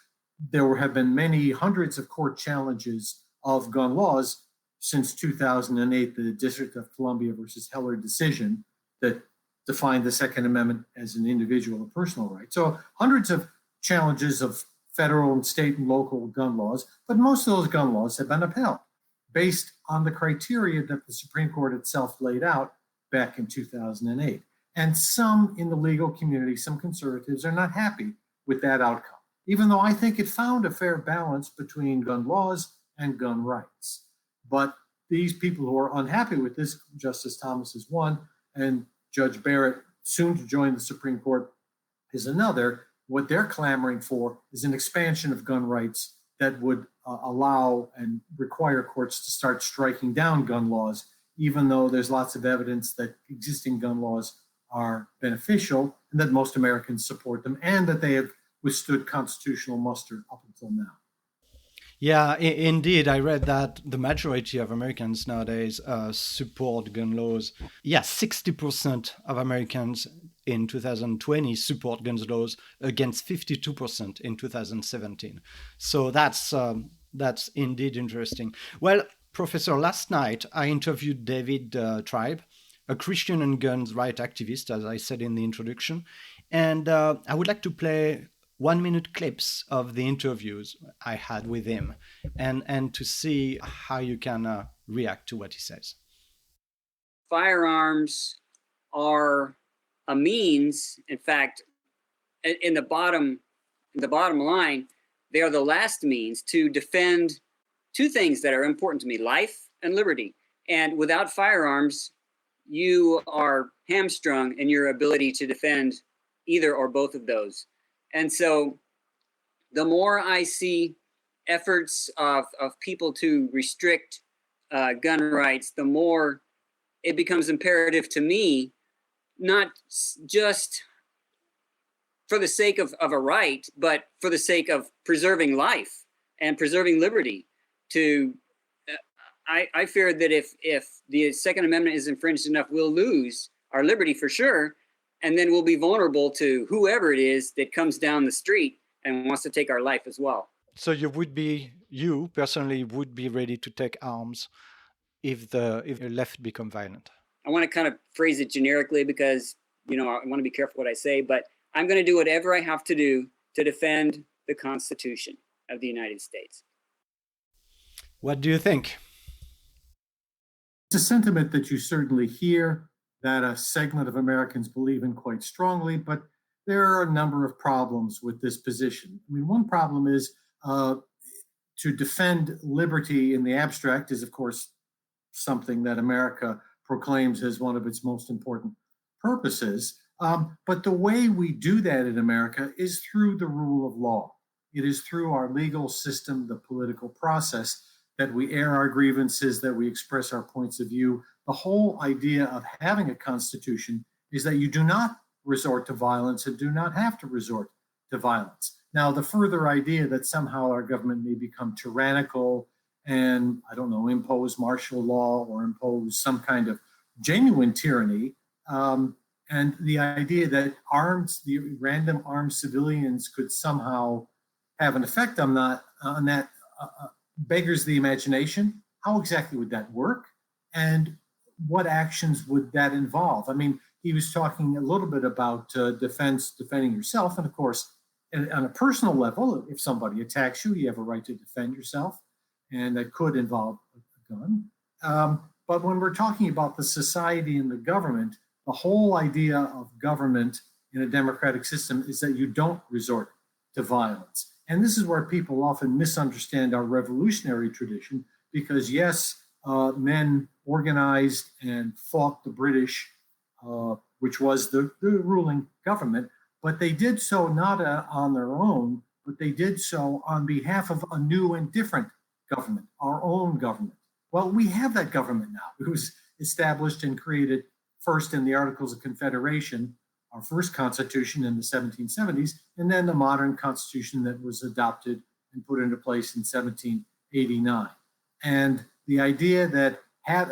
there have been many hundreds of court challenges of gun laws since 2008, the District of Columbia versus Heller decision that defined the Second Amendment as an individual and personal right. So hundreds of challenges of federal and state and local gun laws, but most of those gun laws have been upheld based on the criteria that the Supreme Court itself laid out back in 2008. And some in the legal community, some conservatives, are not happy with that outcome, even though I think it found a fair balance between gun laws and gun rights. But these people who are unhappy with this, Justice Thomas is one, and Judge Barrett, soon to join the Supreme Court, is another. What they're clamoring for is an expansion of gun rights that would allow and require courts to start striking down gun laws, even though there's lots of evidence that existing gun laws are beneficial and that most Americans support them and that they have withstood constitutional muster up until now. Yeah, indeed. I read that the majority of Americans nowadays support gun laws. Yeah, 60% of Americans in 2020 support gun laws against 52% in 2017. So that's indeed interesting. Well, Professor, last night I interviewed David Treibs, a Christian and guns rights activist, as I said in the introduction. And I would like to play 1-minute clips of the interviews I had with him and to see how you can react to what he says. Firearms are a means, in fact, in the bottom line, they are the last means to defend two things that are important to me, life and liberty. And without firearms, you are hamstrung in your ability to defend either or both of those. And so the more I see efforts of people to restrict gun rights, the more it becomes imperative to me, not just for the sake of a right, but for the sake of preserving life and preserving liberty. I fear that if the Second Amendment is infringed enough, we'll lose our liberty for sure. And then we'll be vulnerable to whoever it is that comes down the street and wants to take our life as well. So you personally would be ready to take arms if the left become violent? I want to kind of phrase it generically because, I want to be careful what I say, but I'm going to do whatever I have to do to defend the Constitution of the United States. What do you think? It's a sentiment that you certainly hear, that a segment of Americans believe in quite strongly, but there are a number of problems with this position. I mean, one problem is to defend liberty in the abstract is, of course, something that America proclaims as one of its most important purposes. But the way we do that in America is through the rule of law. It is through our legal system, the political process, that we air our grievances, that we express our points of view. The whole idea of having a constitution is that you do not resort to violence and do not have to resort to violence. Now, the further idea that somehow our government may become tyrannical and, I don't know, impose martial law or impose some kind of genuine tyranny. And the idea that the random armed civilians could somehow have an effect on that beggars the imagination. How exactly would that work? And what actions would that involve? I mean, he was talking a little bit about defending yourself. And of course, on a personal level, if somebody attacks you, you have a right to defend yourself. And that could involve a gun. But when we're talking about the society and the government, the whole idea of government in a democratic system is that you don't resort to violence. And this is where people often misunderstand our revolutionary tradition, because yes, men organized and fought the British, which was the ruling government, but they did so not on their own, but they did so on behalf of a new and different government, our own government. Well, we have that government now. It was established and created first in the Articles of Confederation, our first constitution in the 1770s, and then the modern constitution that was adopted and put into place in 1789. And the idea that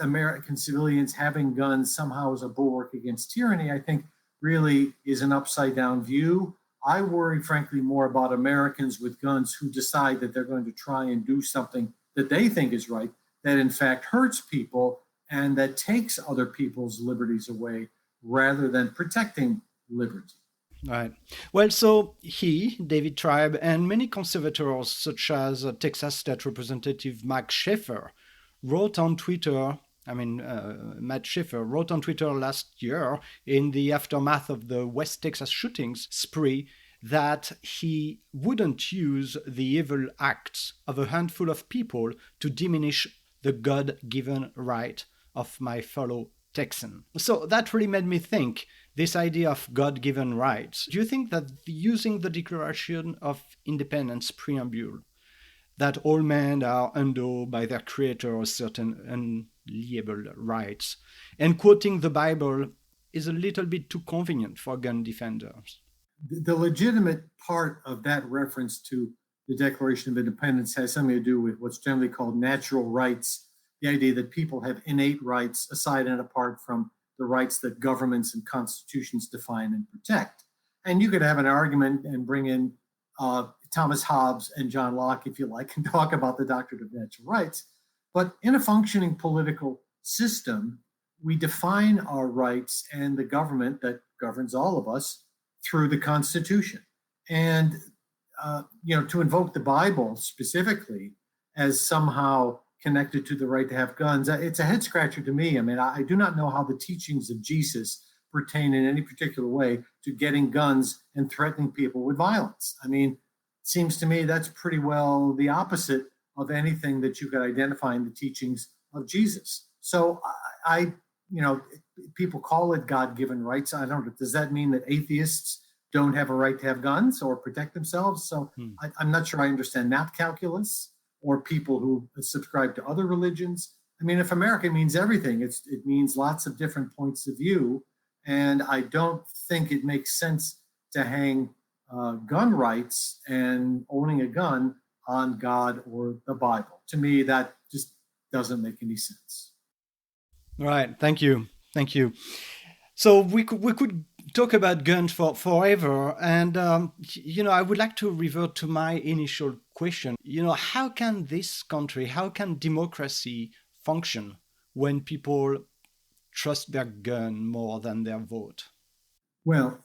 American civilians having guns somehow is a bulwark against tyranny, I think really is an upside down view. I worry, frankly, more about Americans with guns who decide that they're going to try and do something that they think is right, that in fact hurts people and that takes other people's liberties away rather than protecting liberty. Right. Well, so he, David Treibs, and many conservators, such as Texas State Representative Matt Schaefer, wrote on Twitter. Matt Schaefer wrote on Twitter last year, in the aftermath of the West Texas shootings spree, that he wouldn't use the evil acts of a handful of people to diminish the God-given right of my fellow Texan. So that really made me think, this idea of God-given rights. Do you think that using the Declaration of Independence preamble, that all men are endowed by their Creator certain unalienable rights, and quoting the Bible is a little bit too convenient for gun defenders? The legitimate part of that reference to the Declaration of Independence has something to do with what's generally called natural rights, the idea that people have innate rights aside and apart from the rights that governments and constitutions define and protect. And you could have an argument and bring in Thomas Hobbes and John Locke, if you like, and talk about the doctrine of natural rights. But in a functioning political system, we define our rights and the government that governs all of us through the Constitution. And, to invoke the Bible specifically as somehow connected to the right to have guns, it's a head scratcher to me. I mean, I do not know how the teachings of Jesus pertain in any particular way to getting guns and threatening people with violence. I mean, it seems to me that's pretty well the opposite of anything that you could identify in the teachings of Jesus. So people call it God-given rights. I don't know. Does that mean that atheists don't have a right to have guns or protect themselves? So I'm not sure I understand that calculus, or people who subscribe to other religions. I mean, if America means everything, it means lots of different points of view. And I don't think it makes sense to hang gun rights and owning a gun on God or the Bible. To me, that just doesn't make any sense. Right. Thank you. So we could talk about guns for forever. And, I would like to revert to my initial question. How can this country, how can democracy function when people trust their gun more than their vote? Well,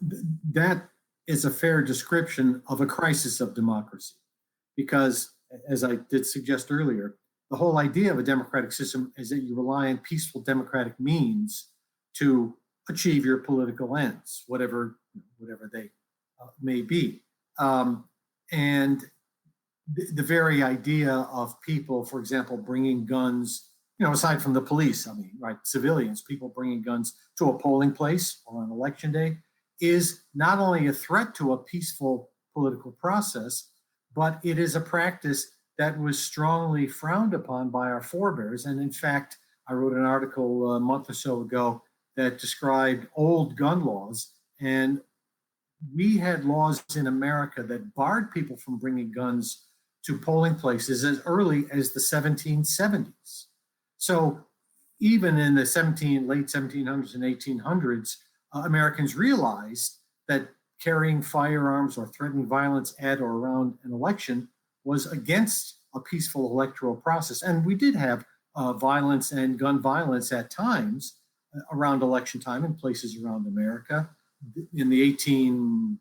that is a fair description of a crisis of democracy. Because, as I did suggest earlier, the whole idea of a democratic system is that you rely on peaceful democratic means to achieve your political ends, whatever they may be. And the very idea of people, for example, bringing guns, aside from the police, civilians, people bringing guns to a polling place or on election day, is not only a threat to a peaceful political process, but it is a practice that was strongly frowned upon by our forebears. And in fact, I wrote an article a month or so ago that described old gun laws. And we had laws in America that barred people from bringing guns to polling places as early as the 1770s. So even in the late 1700s and 1800s, Americans realized that carrying firearms or threatening violence at or around an election was against a peaceful electoral process. And we did have violence and gun violence at times around election time in places around America. In the 1840s,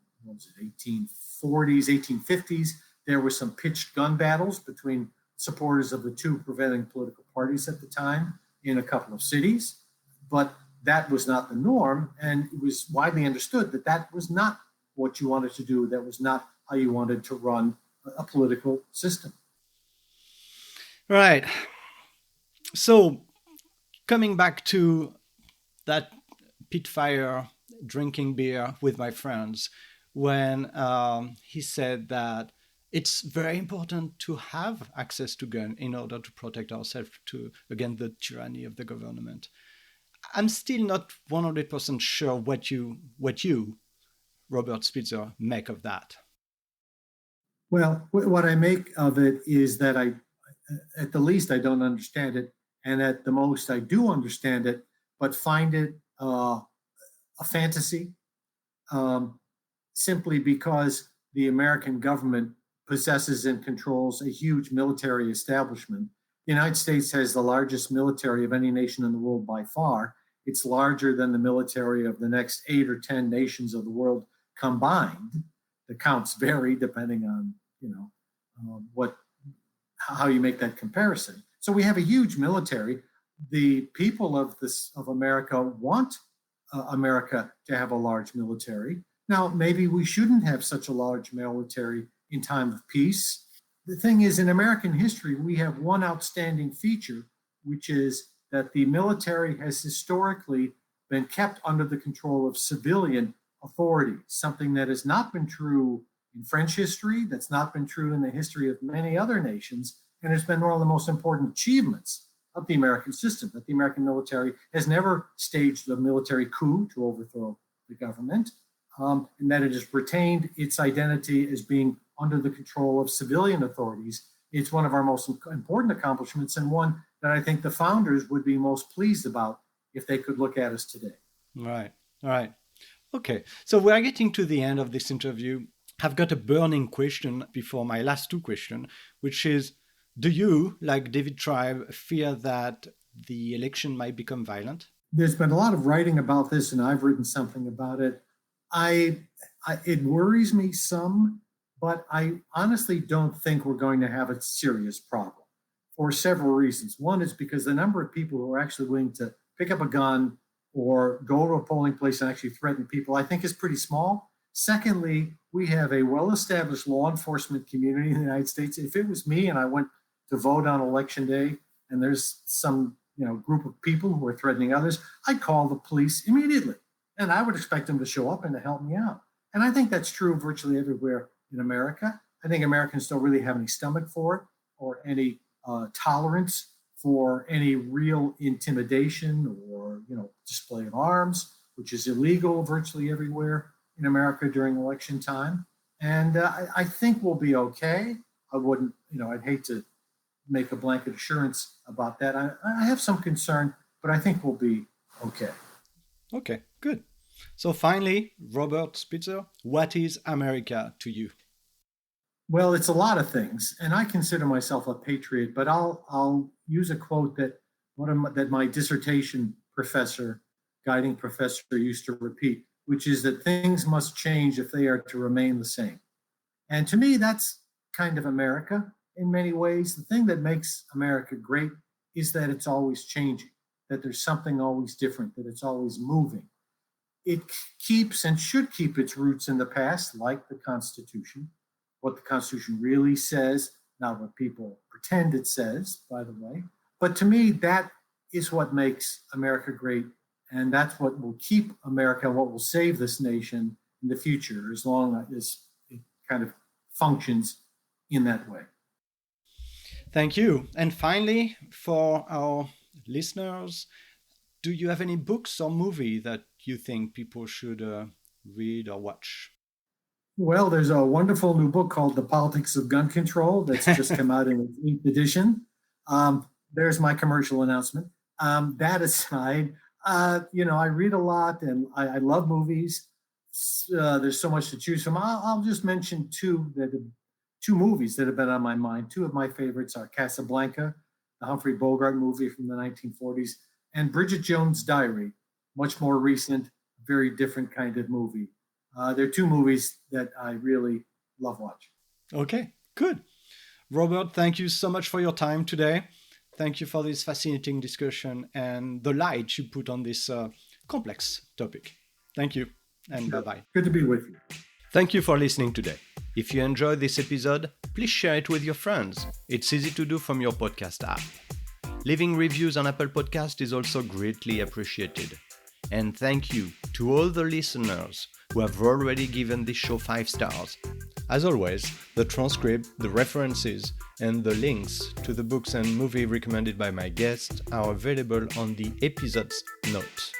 1850s, there were some pitched gun battles between supporters of the two prevailing political parties at the time in a couple of cities. But that was not the norm, and it was widely understood that that was not what you wanted to do. That was not how you wanted to run a political system. Right. So, coming back to that pit fire, drinking beer with my friends, when he said that it's very important to have access to gun in order to protect ourselves against the tyranny of the government. I'm still not 100% sure what you, Robert Spitzer, make of that. Well, what I make of it is that at the least, I don't understand it, and at the most, I do understand it, but find it a fantasy, simply because the American government possesses and controls a huge military establishment. The United States has the largest military of any nation in the world by far. It's larger than the military of the next 8 or 10 nations of the world combined. The counts vary depending on, how you make that comparison. So we have a huge military. The people of America want America to have a large military. Now, maybe we shouldn't have such a large military in time of peace. The thing is, in American history, we have one outstanding feature, which is that the military has historically been kept under the control of civilian authorities, something that has not been true in French history, that's not been true in the history of many other nations, and has been one of the most important achievements of the American system, that the American military has never staged a military coup to overthrow the government, and that it has retained its identity as being under the control of civilian authorities. It's one of our most important accomplishments, and one that I think the founders would be most pleased about if they could look at us today. Right. Okay, so we are getting to the end of this interview. I've got a burning question before my last two questions, which is, do you, like David Treibs, fear that the election might become violent? There's been a lot of writing about this, and I've written something about it. It worries me some, but I honestly don't think we're going to have a serious problem for several reasons. One is because the number of people who are actually willing to pick up a gun or go to a polling place and actually threaten people, I think is pretty small. Secondly, we have a well-established law enforcement community in the United States. If it was me and I went to vote on election day and there's some group of people who are threatening others, I'd call the police immediately. And I would expect them to show up and to help me out. And I think that's true virtually everywhere in America. I think Americans don't really have any stomach for it or any tolerance for any real intimidation or display of arms, which is illegal virtually everywhere in America during election time. And I think we'll be okay. I wouldn't, I'd hate to make a blanket assurance about that. I have some concern, but I think we'll be okay. Okay, good. So finally, Robert Spitzer, what is America to you? Well, it's a lot of things, and I consider myself a patriot, but I'll use a quote that my dissertation professor, guiding professor, used to repeat, which is that things must change if they are to remain the same. And to me, that's kind of America in many ways. The thing that makes America great is that it's always changing, that there's something always different, that it's always moving. It keeps and should keep its roots in the past, like the Constitution, what the Constitution really says, not what people pretend it says, by the way. But to me, that is what makes America great. And that's what will keep America, what will save this nation in the future, as long as it kind of functions in that way. Thank you. And finally, for our listeners, do you have any books or movie that you think people should read or watch? Well, there's a wonderful new book called The Politics of Gun Control that's just come out in its 8th edition. There's my commercial announcement. That aside, I read a lot and I love movies. There's so much to choose from. I'll just mention two movies that have been on my mind. Two of my favorites are Casablanca, the Humphrey Bogart movie from the 1940s, and Bridget Jones' Diary, much more recent, very different kind of movie. They're two movies that I really love watching. Okay, good. Robert, thank you so much for your time today. Thank you for this fascinating discussion and the light you put on this complex topic. Thank you, and bye-bye. Good to be with you. Thank you for listening today. If you enjoyed this episode, please share it with your friends. It's easy to do from your podcast app. Leaving reviews on Apple Podcast is also greatly appreciated. And thank you to all the listeners who have already given this show 5 stars. As always, the transcript, the references, and the links to the books and movie recommended by my guests are available on the episode's notes.